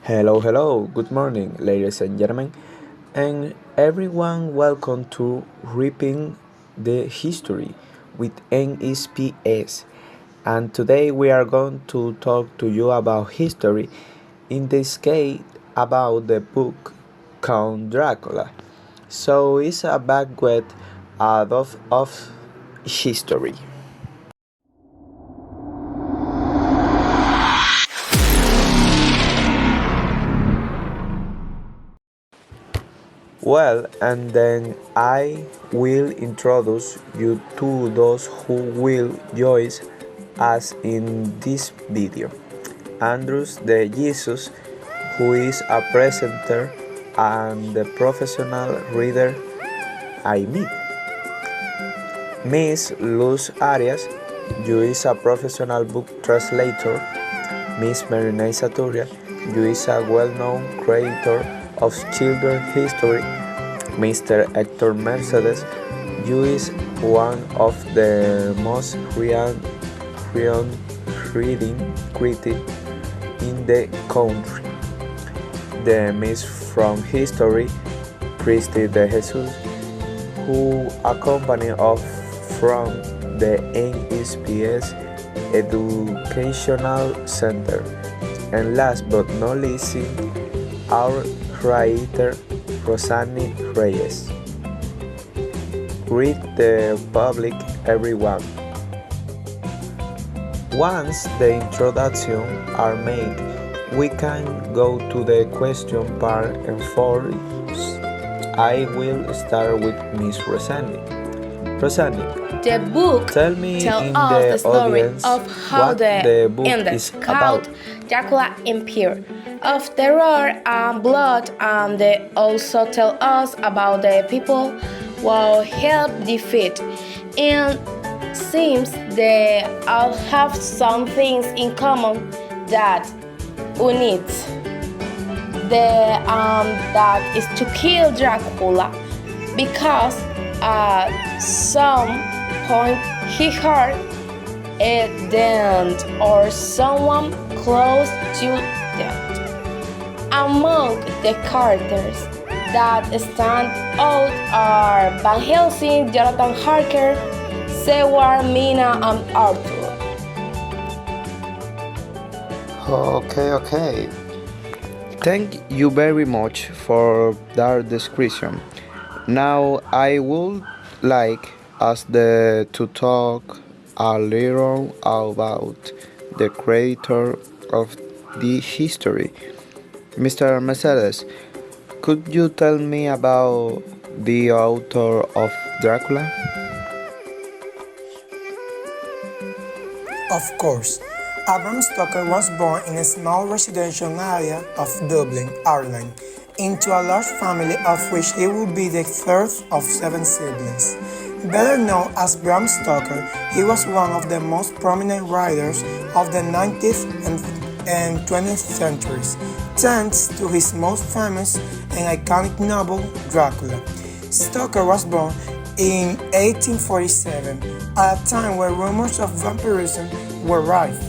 Hello, good morning, ladies and gentlemen, and everyone. Welcome to Reaping the History with NSPS. And today we are going to talk to you about history, in this case, about the book Count Dracula. So it's a banquet of history. Well, and then I will introduce you to those who will join us in this video. Andrews the Jesus, who is a presenter and the professional reader I meet. Miss Luz Arias, who is a professional book translator. Miss Marina Saturia, who is a well-known creator of children's history. Mr. Hector Mercedes, who is one of the most renowned reading critics in the country. The Miss from History, Christy de Jesus, who accompanied us from the NSPS Educational Center. And last but not least, our writer, Rosani Reyes. Greet the public, everyone. Once the introductions are made, we can go to the question part, and first I will start with Miss Rosani. Rosani, the book tell me tells in us the the story audience of how what the book is about. Count Dracula Empire of terror and blood, and they also tell us about the people who helped defeat. And seems they all have some things in common that unite. That is to kill Dracula because at some point he hurt a dent or someone close to death. Among the characters that stand out are Van Helsing, Jonathan Harker, Seward, Mina, and Arthur. Okay. Thank you very much for that description. Now I would like us to talk a little about the creator of the history. Mr. Mercedes, could you tell me about the author of Dracula? Of course, Bram Stoker was born in a small residential area of Dublin, Ireland, into a large family of which he would be the third of 7 siblings. Better known as Bram Stoker, he was one of the most prominent writers of the 19th and 20th centuries, thanks to his most famous and iconic novel, Dracula. Stoker was born in 1847, at a time where rumors of vampirism were rife.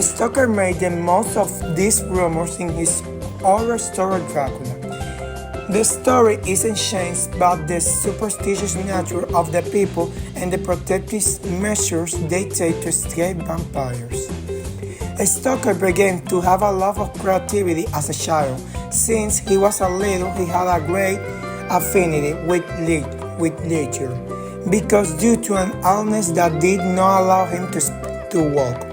Stoker made the most of these rumors in his oral story Dracula. The story isn't changed about the superstitious nature of the people and the protective measures they take to escape vampires. Stoker began to have a love of creativity as a child. Since he was a little, he had a great affinity with literature, because due to an illness that did not allow him to walk,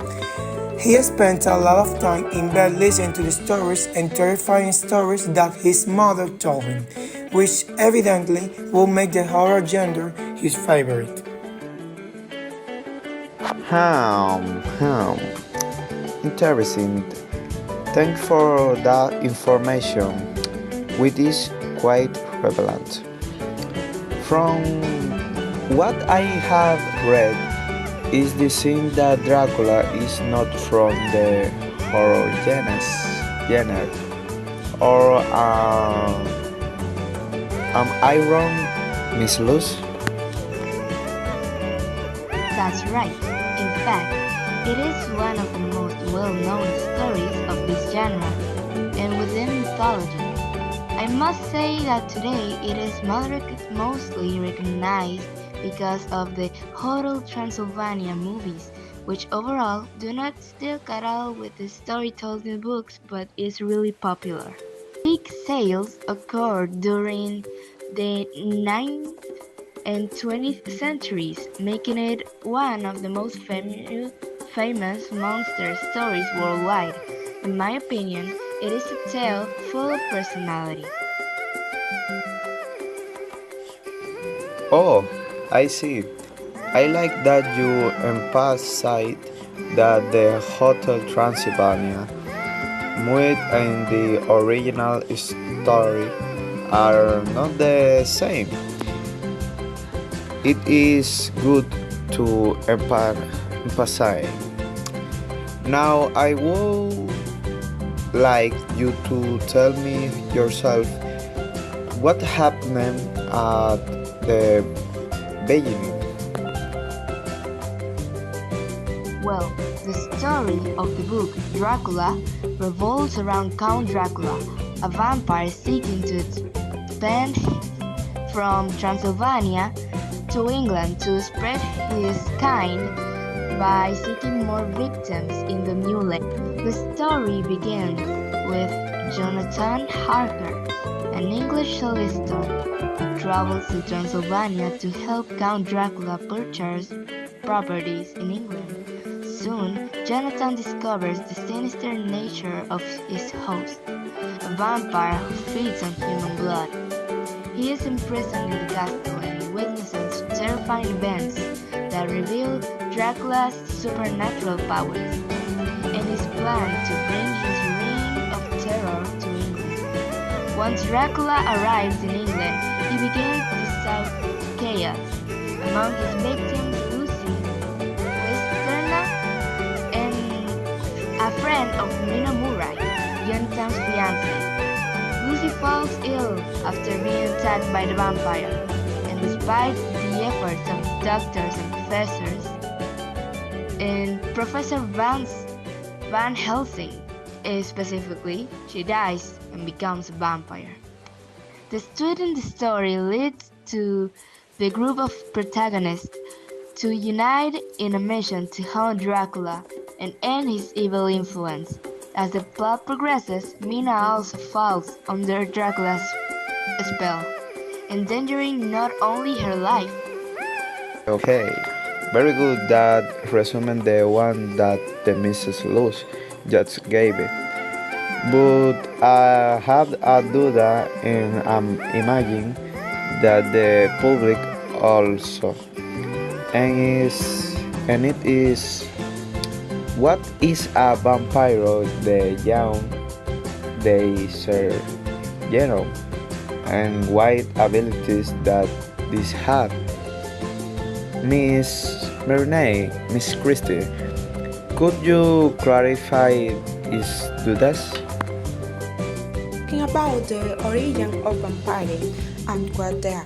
he spent a lot of time in bed listening to the stories and terrifying stories that his mother told him, which evidently would make the horror genre his favorite. Interesting. Thanks for that information, which is quite relevant. From what I have read, is the scene that Dracula is not from the horror genre, or am I wrong, Miss Luz? That's right. In fact, it is one of the most well-known stories of this genre, and within mythology. I must say that today it is mostly recognized because of the Hotel Transylvania movies, which overall do not still cut out with the story told in books but is really popular. Peak sales occurred during the 9th and 20th centuries, making it one of the most famous monster stories worldwide. In my opinion, it is a tale full of personality. Oh, I see. I like that you emphasize that the Hotel Transylvania myth and the original story are not the same. It is good to emphasize. Now, I would like you to tell me yourself what happened at the beginning. Well, the story of the book Dracula revolves around Count Dracula, a vampire seeking to expand from Transylvania to England to spread his kind by seeking more victims in the New Land. The story begins with Jonathan Harker, an English solicitor who travels to Transylvania to help Count Dracula purchase properties in England. Soon, Jonathan discovers the sinister nature of his host, a vampire who feeds on human blood. He is imprisoned in the castle and witnesses terrifying events that reveal Dracula's supernatural powers and his plan to bring his reign of terror to England. Once Dracula arrives in England, he begins to sow chaos. Among his victims, Lucy, Westerna, and a friend of Mina Murray, Jonathan's fiancée. Lucy falls ill after being attacked by the vampire, and despite the efforts of doctors and professors, and Professor Van Helsing, specifically, she dies and becomes a vampire. The twist in the story leads to the group of protagonists to unite in a mission to hunt Dracula and end his evil influence. As the plot progresses, Mina also falls under Dracula's spell, endangering not only her life. Okay, very good. That resume the one that the Mrs. Luce just gave it. But I have a duda and I'm imagining that the public also and it is what is a vampire the young they share and what abilities that this have. Miss Marinette, Miss Christie, could you clarify is do this? Talking about the origin of vampiring and what they are.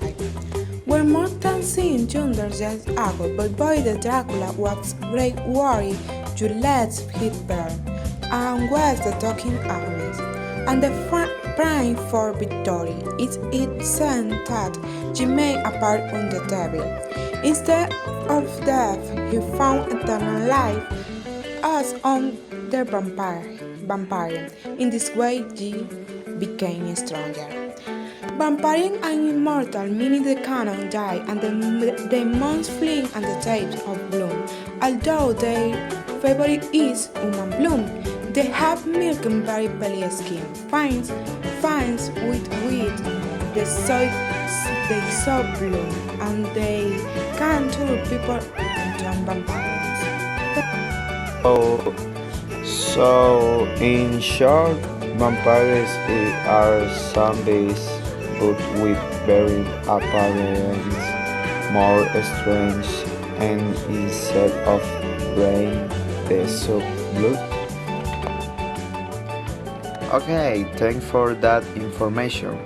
We're more than seen hundreds years ago, but boy the Dracula was great worry you let hit burn, and was the talking armies. And the prime for victory is it said that he made a part on the devil. Instead of death, he found eternal life as on the vampire. In this way, he became stronger. Vampiring and immortal, meaning the canon die and the demons flee and the types of bloom. Although their favorite is human bloom, they have milk and very belly skin, fines with the soap bloom, and they can turn people into vampires. So in short, vampires are zombies but with very appearance, more strange, and instead of rain, the soup blood. Okay, thanks for that information.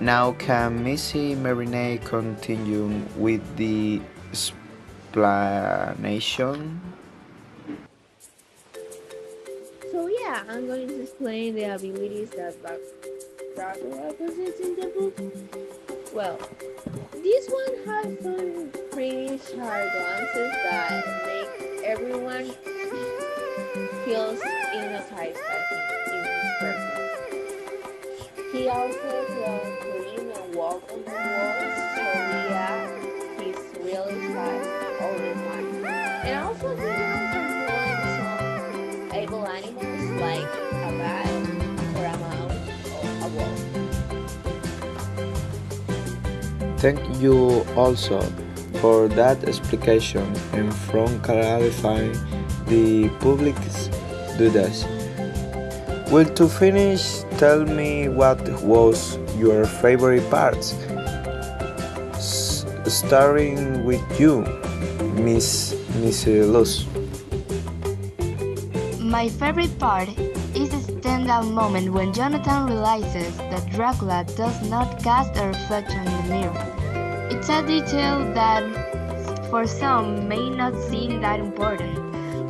Now can Missy Marinette continue with the explanation? So yeah, I'm going to explain the abilities that Dracula possesses in the book. Well, this one has some pretty sharp glances that make everyone feels hypnotized by him in his presence. He also can clean and walk on the walls, so yeah, he's really fast all the time. And also he has some able animals like a bat or a mouse or a wolf. Thank you also for that explanation and from clarifying the public's duties. Well, to finish, tell me what was your favorite parts, starting with you, Miss Luz. My favorite part is the standout moment when Jonathan realizes that Dracula does not cast a reflection in the mirror. It's a detail that for some may not seem that important,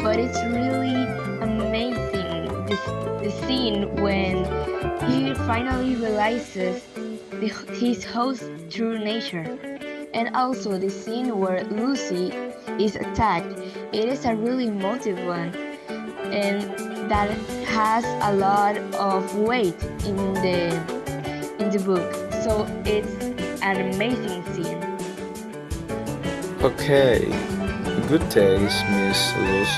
but it's really amazing. The scene when he finally realizes his host's true nature. And also the scene where Lucy is attacked. It is a really emotive one, and that has a lot of weight in the book. So it's an amazing scene. Okay, good taste, Miss Luz.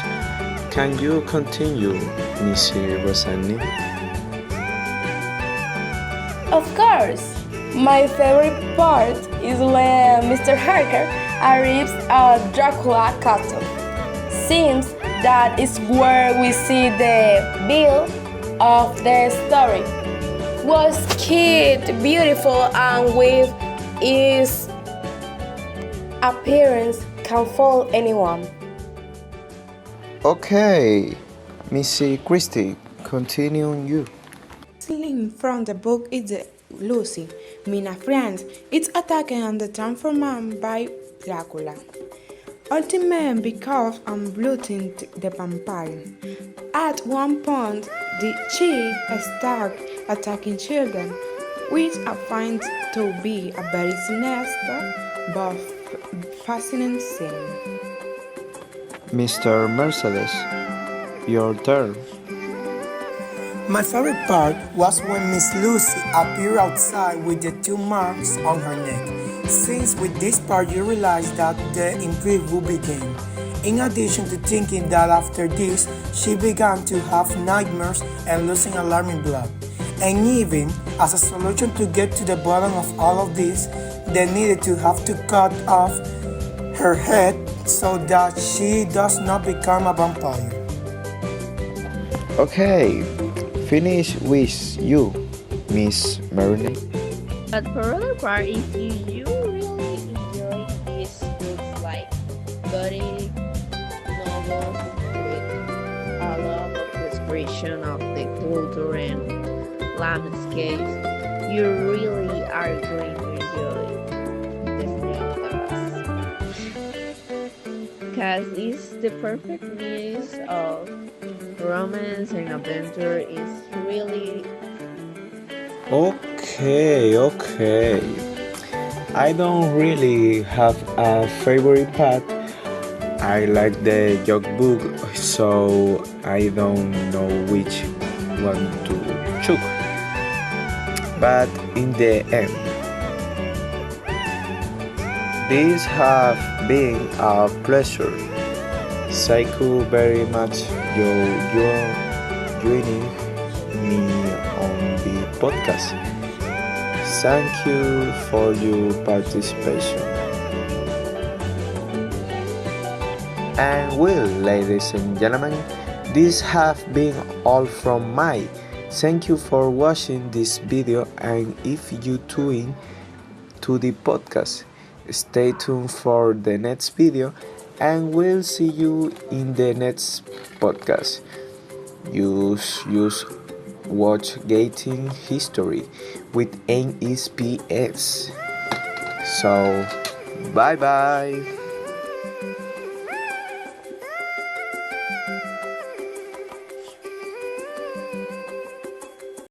Can you continue, Miss Rosani? Of course, my favorite part is when Mr. Harker arrives at Dracula castle. Seems that is where we see the build of the story. Was cute, beautiful, and with his appearance can fool anyone. Okay, Missy Christie, continue you. Scene from the book is Lucy, Mina friends, it's attacking and transformed by Dracula. Ultimately because I'm blooting the vampire. At one point, she starts attacking children, which I find to be a very sinister but fascinating scene. Mr. Mercedes, your turn. My favorite part was when Miss Lucy appeared outside with the two marks on her neck, since with this part you realize that the intrigue will begin. In addition to thinking that after this, she began to have nightmares and losing alarming blood. And even as a solution to get to the bottom of all of this, they needed to have to cut off her head so that she does not become a vampire. Okay, finish with you, Miss Marinette. But for other part, if you really enjoy these books like gothic novels with a lot of description of the culture and landscapes, you really are going to enjoy Destiny of the because it's the perfect mix of romance and adventure. Is really Okay. I don't really have a favorite part. I like the joke book, so I don't know which one to choose. But in the end, this have been a pleasure. Thank you very much for joining me on the podcast. Thank you for your participation. And well, ladies and gentlemen, this have been all from my. Thank you for watching this video, and if you tune to the podcast, stay tuned for the next video, and we'll see you in the next podcast. Use watch Gating History with NSPS. So bye bye.